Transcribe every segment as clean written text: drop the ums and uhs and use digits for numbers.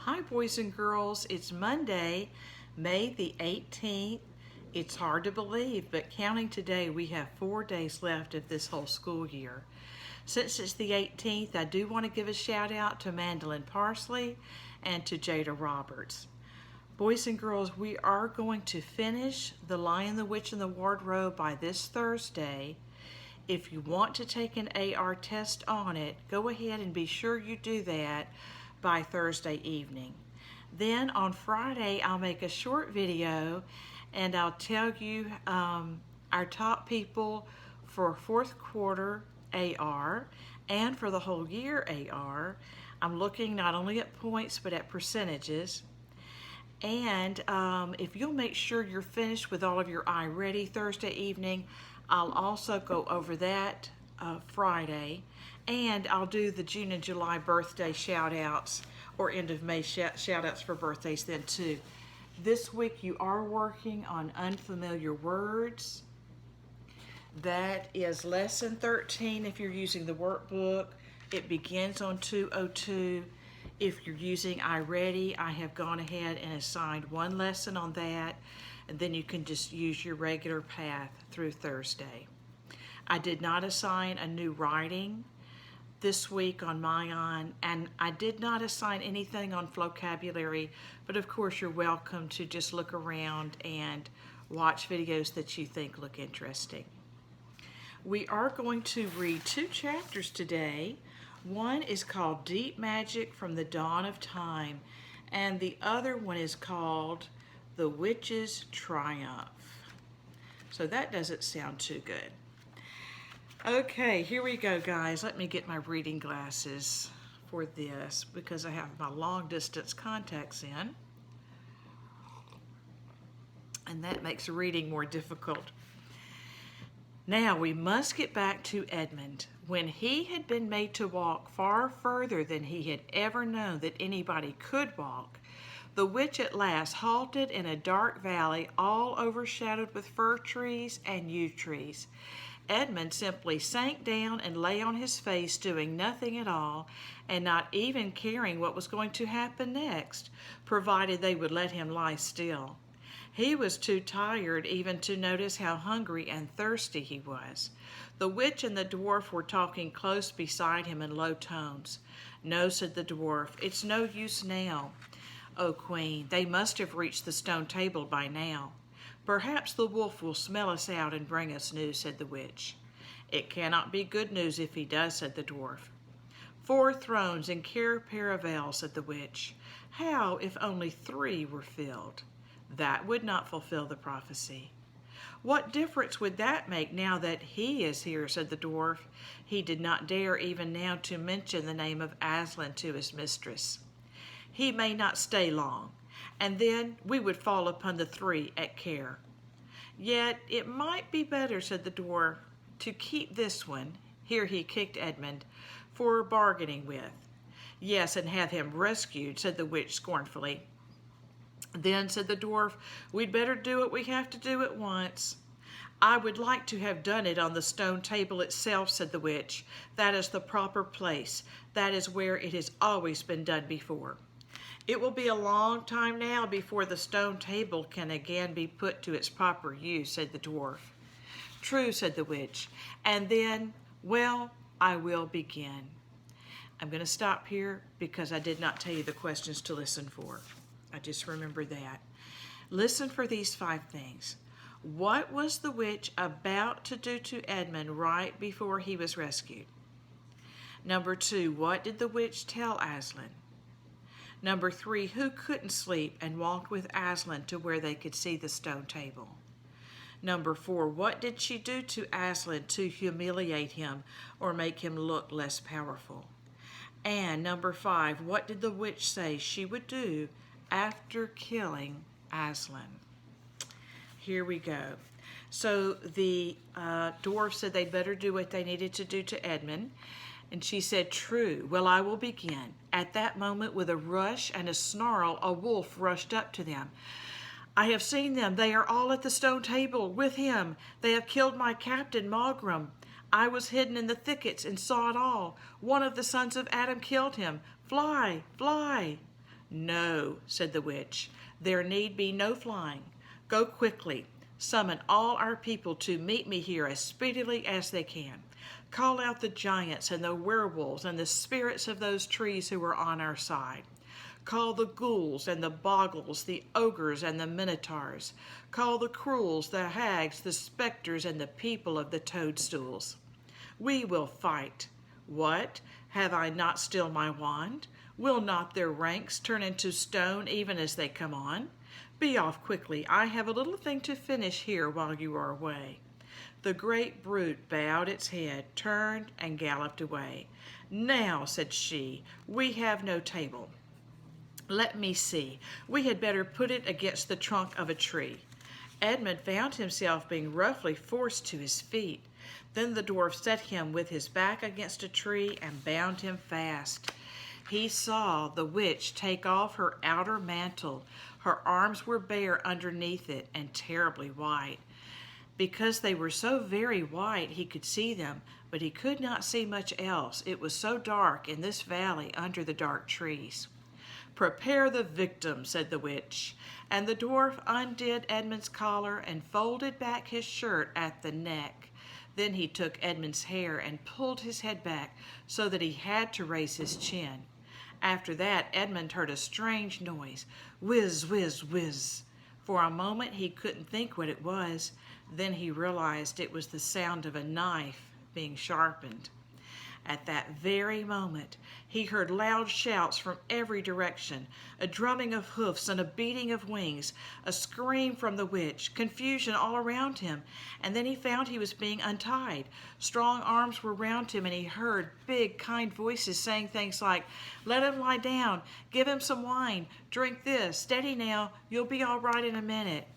Hi, boys and girls. It's Monday, May the 18th. It's hard to believe, but counting today, we have 4 days left of this whole school year. Since it's the 18th, I do want to give a shout out to Mandolin Parsley and to Jada Roberts. Boys and girls, we are going to finish The Lion, the Witch, and the Wardrobe by this Thursday. If you want to take an AR test on it, go ahead and be sure you do that by Thursday evening. Then on Friday, I'll make a short video and I'll tell you our top people for fourth quarter AR and for the whole year AR. I'm looking not only at points but at percentages. And if you'll make sure you're finished with all of your iReady Thursday evening, I'll also go over that Friday, and I'll do the June and July birthday shout outs or end of May shout outs for birthdays then too. This week you are working on unfamiliar words. That is lesson 13 if you're using the workbook. It begins on 202. If you're using iReady, I have gone ahead and assigned one lesson on that, and then you can just use your regular path through Thursday. I did not assign a new writing this week on Mayan, and I did not assign anything on vocabulary, but of course you're welcome to just look around and watch videos that you think look interesting. We are going to read 2 chapters today. One is called Deep Magic from the Dawn of Time, and the other one is called The Witch's Triumph. So that doesn't sound too good. Okay, here we go, guys. Let me get my reading glasses for this because I have my long distance contacts in, and that makes reading more difficult. Now we must get back to Edmund. When he had been made to walk far further than he had ever known that anybody could walk, the witch at last halted in a dark valley all overshadowed with fir trees and yew trees. Edmund simply sank down and lay on his face, doing nothing at all, and not even caring what was going to happen next, provided they would let him lie still. He was too tired even to notice how hungry and thirsty he was. The witch and the dwarf were talking close beside him in low tones. "No," said the dwarf, "it's no use now. O Queen, they must have reached the stone table by now. Perhaps the wolf will smell us out and bring us news," said the witch. "It cannot be good news if he does," said the dwarf. "4 thrones in Cair Paravel," said the witch. "How if only 3 were filled? That would not fulfill the prophecy." "What difference would that make now that he is here?" said the dwarf. He did not dare even now to mention the name of Aslan to his mistress. "He may not stay long, and then we would fall upon the 3 at Cair. Yet it might be better," said the dwarf, "to keep this one," here he kicked Edmund, "for bargaining with." "Yes, and have him rescued," said the witch scornfully. "Then," said the dwarf, "we'd better do what we have to do at once." "I would like to have done it on the stone table itself," said the witch. "That is the proper place. That is where it has always been done before." "It will be a long time now before the stone table can again be put to its proper use," said the dwarf. "True," said the witch. "And then, well, I will begin." I'm going to stop here because I did not tell you the questions to listen for. I just remember that. Listen for these 5 things. What was the witch about to do to Edmund right before he was rescued? Number 2, what did the witch tell Aslan? Number 3, who couldn't sleep and walked with Aslan to where they could see the stone table? Number 4, what did she do to Aslan to humiliate him or make him look less powerful? And number 5, what did the witch say she would do after killing Aslan? Here we go. So the dwarf said they'd better do what they needed to do to Edmund. And she said, "True. Well, I will begin." At that moment, with a rush and a snarl, a wolf rushed up to them. "I have seen them. They are all at the stone table with him. They have killed my captain, Mogram. I was hidden in the thickets and saw it all. One of the sons of Adam killed him. Fly, fly." "No," said the witch, "there need be no flying. Go quickly. Summon all our people to meet me here as speedily as they can. Call out the giants and the werewolves and the spirits of those trees who are on our side. Call the ghouls and the bogles, the ogres and the minotaurs. Call the cruels, the hags, the spectres, and the people of the toadstools. We will fight. What? Have I not still my wand? Will not their ranks turn into stone even as they come on? Be off quickly. I have a little thing to finish here while you are away." The great brute bowed its head, turned, and galloped away. "Now," said she, "we have no table. Let me see. We had better put it against the trunk of a tree." Edmund found himself being roughly forced to his feet. Then the dwarf set him with his back against a tree and bound him fast. He saw the witch take off her outer mantle. Her arms were bare underneath it and terribly white. Because they were so very white, he could see them, but he could not see much else. It was so dark in this valley under the dark trees. "Prepare the victim," said the witch, and the dwarf undid Edmund's collar and folded back his shirt at the neck. Then he took Edmund's hair and pulled his head back so that he had to raise his chin. After that, Edmund heard a strange noise, whiz, whiz, whiz. For a moment he couldn't think what it was. Then he realized it was the sound of a knife being sharpened. At that very moment, he heard loud shouts from every direction, a drumming of hoofs and a beating of wings, a scream from the witch, confusion all around him, and then he found he was being untied. Strong arms were round him, and he heard big, kind voices saying things like, "Let him lie down, give him some wine, drink this, steady now, you'll be all right in a minute."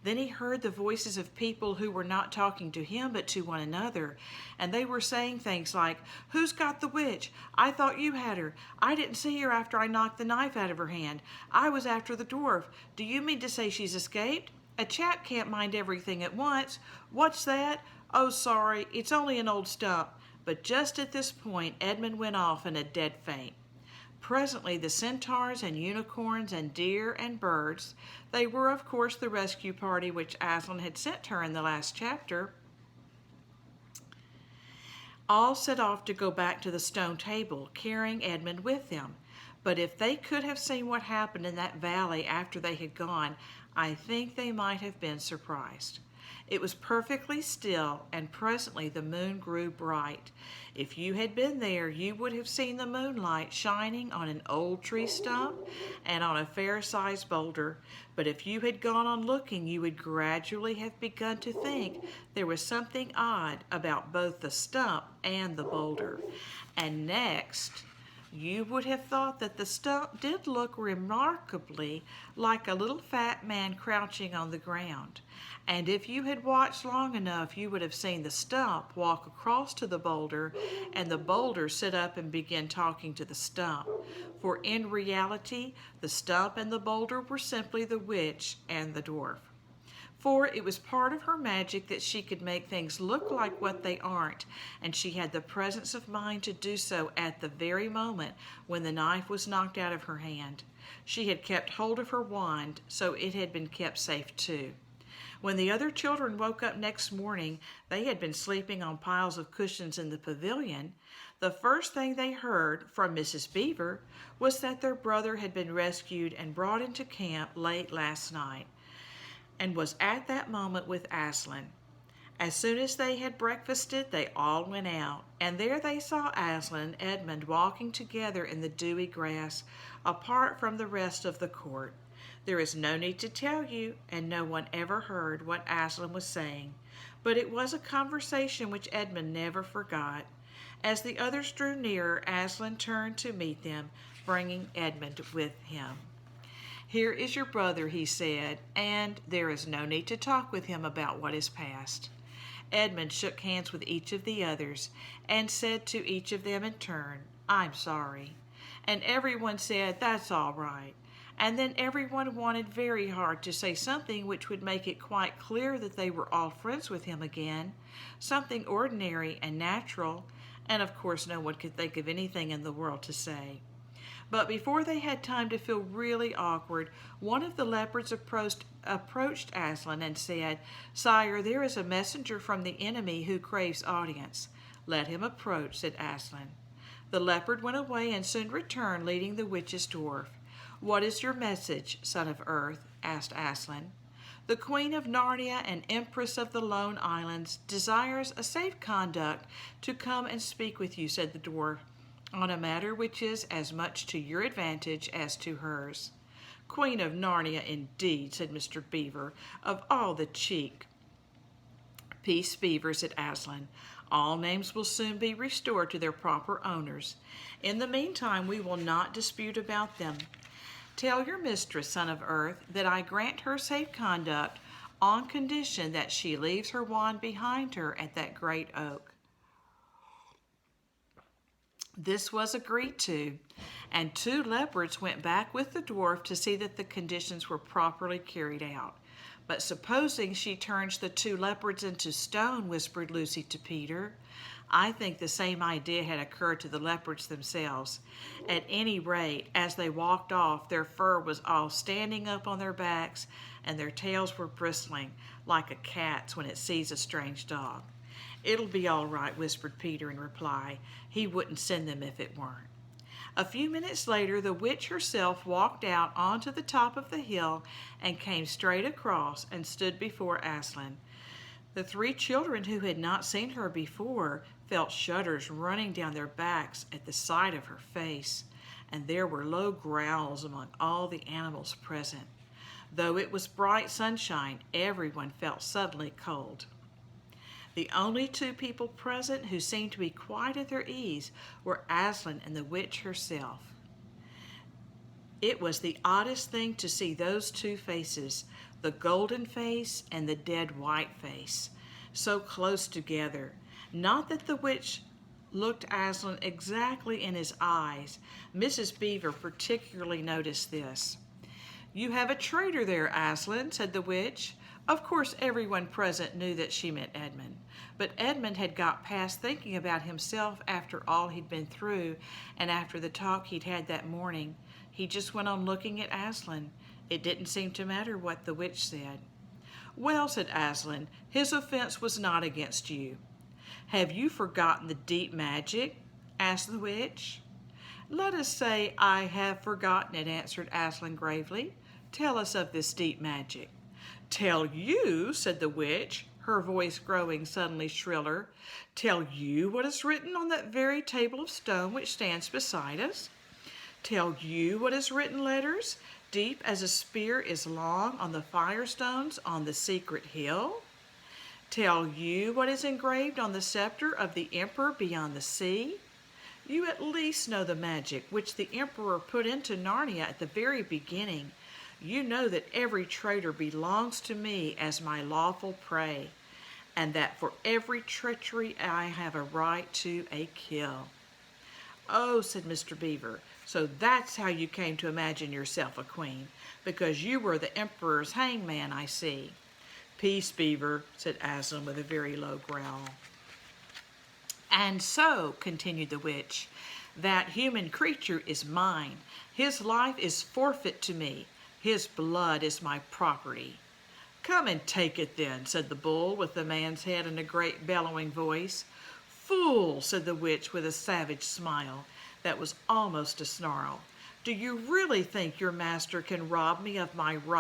Then he heard the voices of people who were not talking to him but to one another, and they were saying things like, "Who's got the witch? I thought you had her. I didn't see her after I knocked the knife out of her hand. I was after the dwarf. Do you mean to say she's escaped? A chap can't mind everything at once. What's that? Oh, sorry, it's only an old stump." But just at this point, Edmund went off in a dead faint. Presently the centaurs and unicorns and deer and birds, they were of course the rescue party which Aslan had sent her in the last chapter, all set off to go back to the stone table, carrying Edmund with them. But if they could have seen what happened in that valley after they had gone, I think they might have been surprised. It was perfectly still, and presently the moon grew bright. If you had been there, you would have seen the moonlight shining on an old tree stump and on a fair-sized boulder. But if you had gone on looking, you would gradually have begun to think there was something odd about both the stump and the boulder. And next, you would have thought that the stump did look remarkably like a little fat man crouching on the ground. And if you had watched long enough, you would have seen the stump walk across to the boulder and the boulder sit up and begin talking to the stump. For in reality, the stump and the boulder were simply the witch and the dwarf. For it was part of her magic that she could make things look like what they aren't, and she had the presence of mind to do so at the very moment when the knife was knocked out of her hand. She had kept hold of her wand, so it had been kept safe too. When the other children woke up next morning, they had been sleeping on piles of cushions in the pavilion. The first thing they heard from Mrs. Beaver was that their brother had been rescued and brought into camp late last night, and was at that moment with Aslan. As soon as they had breakfasted, they all went out, and there they saw Aslan and Edmund walking together in the dewy grass, apart from the rest of the court. There is no need to tell you, and no one ever heard what Aslan was saying, but it was a conversation which Edmund never forgot. As the others drew nearer, Aslan turned to meet them, bringing Edmund with him. "Here is your brother," he said, "and there is no need to talk with him about what is past." Edmund shook hands with each of the others, and said to each of them in turn, "I'm sorry." And everyone said, "That's all right." And then everyone wanted very hard to say something which would make it quite clear that they were all friends with him again, something ordinary and natural, and of course no one could think of anything in the world to say. But before they had time to feel really awkward, one of the leopards approached Aslan and said, "Sire, there is a messenger from the enemy who craves audience." "Let him approach," said Aslan. The leopard went away and soon returned, leading the witch's dwarf. "What is your message, son of earth?" asked Aslan. "The Queen of Narnia and Empress of the Lone Islands desires a safe conduct to come and speak with you," said the dwarf, "on a matter which is as much to your advantage as to hers." "Queen of Narnia, indeed," said Mr. Beaver, "of all the cheek." "Peace, Beaver," said Aslan. "All names will soon be restored to their proper owners. In the meantime, we will not dispute about them. Tell your mistress, son of earth, that I grant her safe conduct on condition that she leaves her wand behind her at that great oak." This was agreed to, and 2 leopards went back with the dwarf to see that the conditions were properly carried out. "But supposing she turns the 2 leopards into stone," whispered Lucy to Peter. I think the same idea had occurred to the leopards themselves. At any rate, as they walked off, their fur was all standing up on their backs, and their tails were bristling, like a cat's when it sees a strange dog. "It'll be all right," whispered Peter in reply. He wouldn't send them if it weren't. A few minutes later, the witch herself walked out onto the top of the hill and came straight across and stood before Aslan. The 3 children, who had not seen her before, felt shudders running down their backs at the sight of her face, and there were low growls among all the animals present. Though it was bright sunshine, everyone felt suddenly cold. The only 2 people present who seemed to be quite at their ease were Aslan and the witch herself. It was the oddest thing to see those 2 faces, the golden face and the dead white face, so close together. Not that the witch looked Aslan exactly in his eyes. Mrs. Beaver particularly noticed this. "You have a traitor there, Aslan," said the witch. Of course, everyone present knew that she meant Edmund, but Edmund had got past thinking about himself after all he'd been through, and after the talk he'd had that morning. He just went on looking at Aslan. It didn't seem to matter what the witch said. "Well," said Aslan, "his offense was not against you." "Have you forgotten the deep magic?" asked the witch. "Let us say I have forgotten it," answered Aslan gravely. "Tell us of this deep magic." "Tell you," said the witch, her voice growing suddenly shriller. "Tell you what is written on that very table of stone which stands beside us? Tell you what is written letters, deep as a spear is long, on the firestones on the secret hill? Tell you what is engraved on the scepter of the emperor beyond the sea? You at least know the magic which the emperor put into Narnia at the very beginning. You know that every traitor belongs to me as my lawful prey, and that for every treachery I have a right to a kill." "Oh," said Mr. Beaver, "so that's how you came to imagine yourself a queen, because you were the emperor's hangman, I see." "Peace, Beaver," said Aslan with a very low growl. "And so," continued the witch, "that human creature is mine. His life is forfeit to me. His blood is my property." "Come and take it then," said the bull with the man's head in a great bellowing voice. "Fool," said the witch with a savage smile that was almost a snarl. "Do you really think your master can rob me of my right